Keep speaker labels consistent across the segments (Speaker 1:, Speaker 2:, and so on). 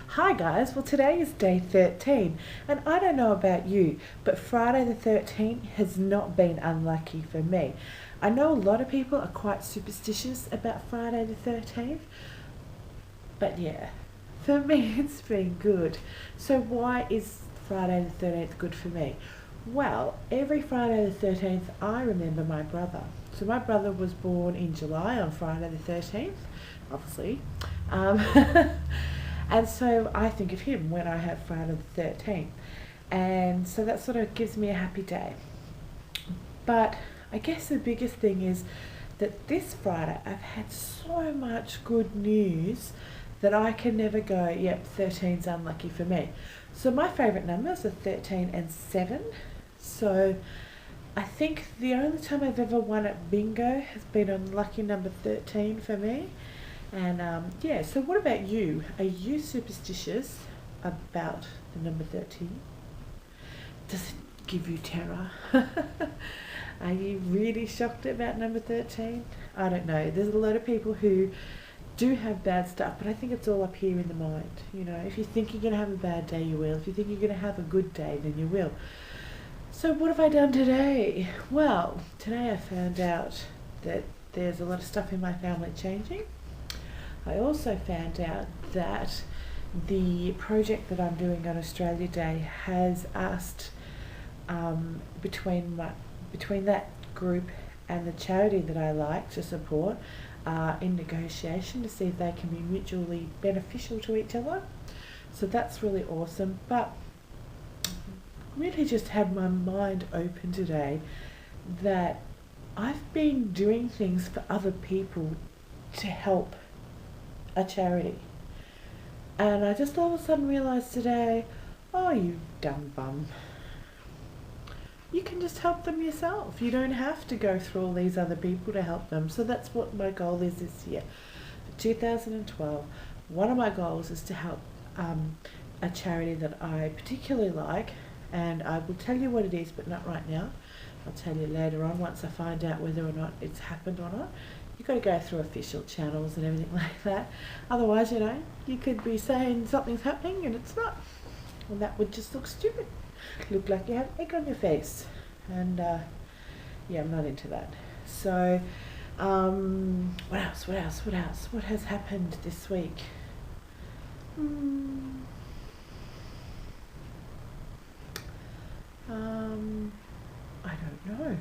Speaker 1: Hi guys, well today is day 13 and I don't know about you, but Friday the 13th has not been unlucky for me. I know a lot of people are quite superstitious about Friday the 13th, but yeah, for me it's been good. So why is Friday the 13th good for me? Well, every Friday the 13th I remember my brother. So my brother was born in July on Friday the 13th, obviously. Um, and so I think of him when I have Friday the 13th. And so that sort of gives me a happy day. But I guess the biggest thing is that this Friday I've had so much good news that I can never go, yep, 13's unlucky for me. So my favourite numbers are 13 and 7. So I think the only time I've ever won at bingo has been on lucky number 13 for me. And yeah, so what about you? Are you superstitious about the number 13? Does it give you terror? Are you really shocked about number 13? I don't know. There's a lot of people who do have bad stuff, but I think it's all up here in the mind. You know, if you think you're going to have a bad day, you will. If you think you're going to have a good day, then you will. So what have I done today? Well, today I found out that there's a lot of stuff in my family changing. I also found out that the project that I'm doing on Australia Day has asked between that group and the charity that I like to support in negotiation to see if they can be mutually beneficial to each other. So that's really awesome. But really just had my mind open today that I've been doing things for other people to help a charity. And I just all of a sudden realised today, oh, you dumb bum. You can just help them yourself. You don't have to go through all these other people to help them. So that's what my goal is this year. For 2012, one of my goals is to help a charity that I particularly like, and I will tell you what it is, but not right now. I'll tell you later on once I find out whether or not it's happened or not. You've got to go through official channels and everything like that. Otherwise, you know, you could be saying something's happening and it's not. Well, that would just look stupid. Look like you have egg on your face. And yeah, I'm not into that. So, what else? What has happened this week? I don't know.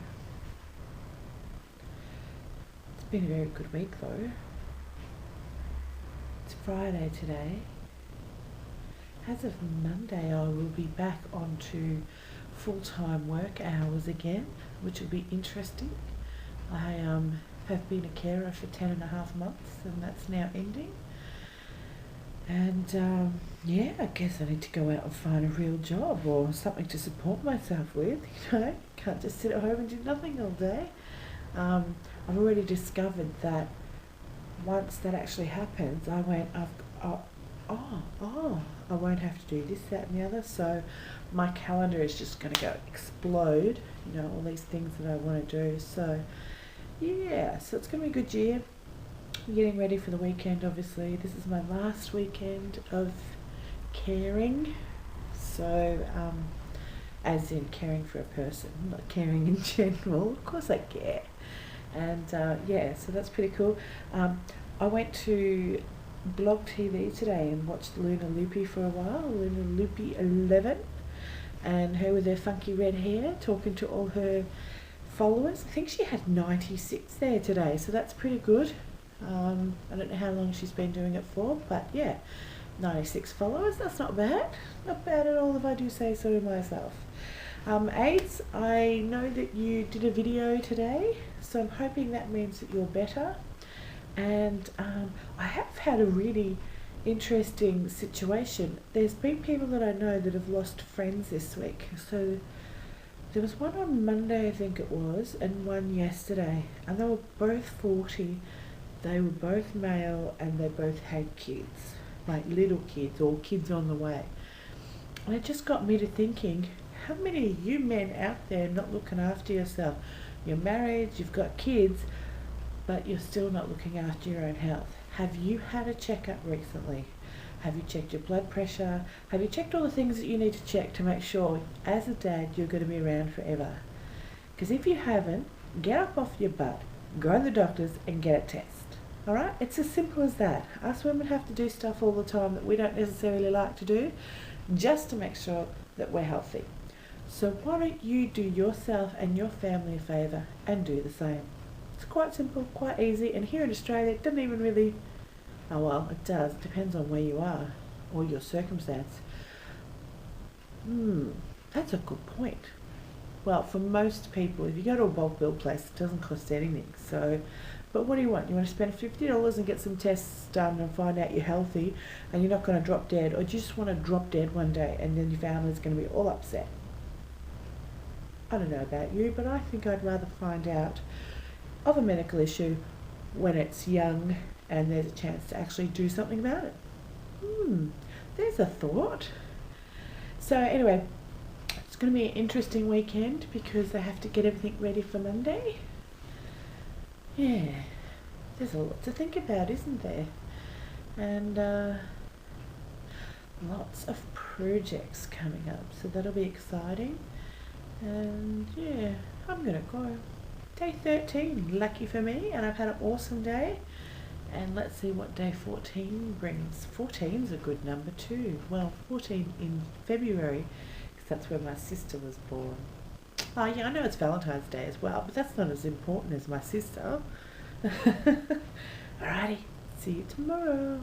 Speaker 1: It's been a very good week though. It's Friday today. As of Monday, I will be back onto full-time work hours again, which will be interesting. I have been a carer for 10.5 months, and that's now ending. And yeah, I guess I need to go out and find a real job or something to support myself with. You know, can't just sit at home and do nothing all day. I've already discovered that once that actually happens, I won't have to do this, that and the other. So my calendar is just going to go explode, you know, all these things that I want to do. So yeah, so it's going to be a good year. I'm getting ready for the weekend, obviously. This is my last weekend of caring. So, as in caring for a person, not caring in general. Of course I care. And yeah, so that's pretty cool. I went to Blog TV today and watched Luna Loopy for a while, Luna Loopy 11, and her with her funky red hair talking to all her followers. I think she had 96 there today, so that's pretty good. I don't know how long she's been doing it for, but yeah, 96 followers, that's not bad. Not bad at all if I do say so myself. AIDS, I know that you did a video today, so I'm hoping that means that you're better. And I have had a really interesting situation. There's been people that I know that have lost friends this week. So there was one on Monday, I think it was, and one yesterday, and they were both 40. They were both male and they both had kids, like little kids or kids on the way. And it just got me to thinking, how many of you men out there not looking after yourself? You're married, you've got kids, but you're still not looking after your own health. Have you had a checkup recently? Have you checked your blood pressure? Have you checked all the things that you need to check to make sure as a dad you're going to be around forever? Because if you haven't, get up off your butt, go to the doctors and get a test. Alright? It's as simple as that. Us women have to do stuff all the time that we don't necessarily like to do just to make sure that we're healthy. So why don't you do yourself and your family a favour and do the same? It's quite simple, quite easy, and here in Australia it doesn't even really, oh well, it does, it depends on where you are or your circumstance. That's a good point. Well, for most people, if you go to a bulk bill place, it doesn't cost anything. So, but what do you want? You want to spend $50 and get some tests done and find out you're healthy and you're not going to drop dead, or do you just want to drop dead one day and then your family's going to be all upset? I don't know about you, but I think I'd rather find out of a medical issue when it's young and there's a chance to actually do something about it. There's a thought. So anyway, it's going to be an interesting weekend because they have to get everything ready for Monday. Yeah, there's a lot to think about, isn't there? And lots of projects coming up, so that'll be exciting. And yeah, I'm gonna go. Day 13, lucky for me, and I've had an awesome day. And let's see what day 14 brings. 14's a good number too. Well, 14 in February, because that's where my sister was born. Oh yeah, I know it's Valentine's Day as well, but that's not as important as my sister. Alrighty, see you tomorrow.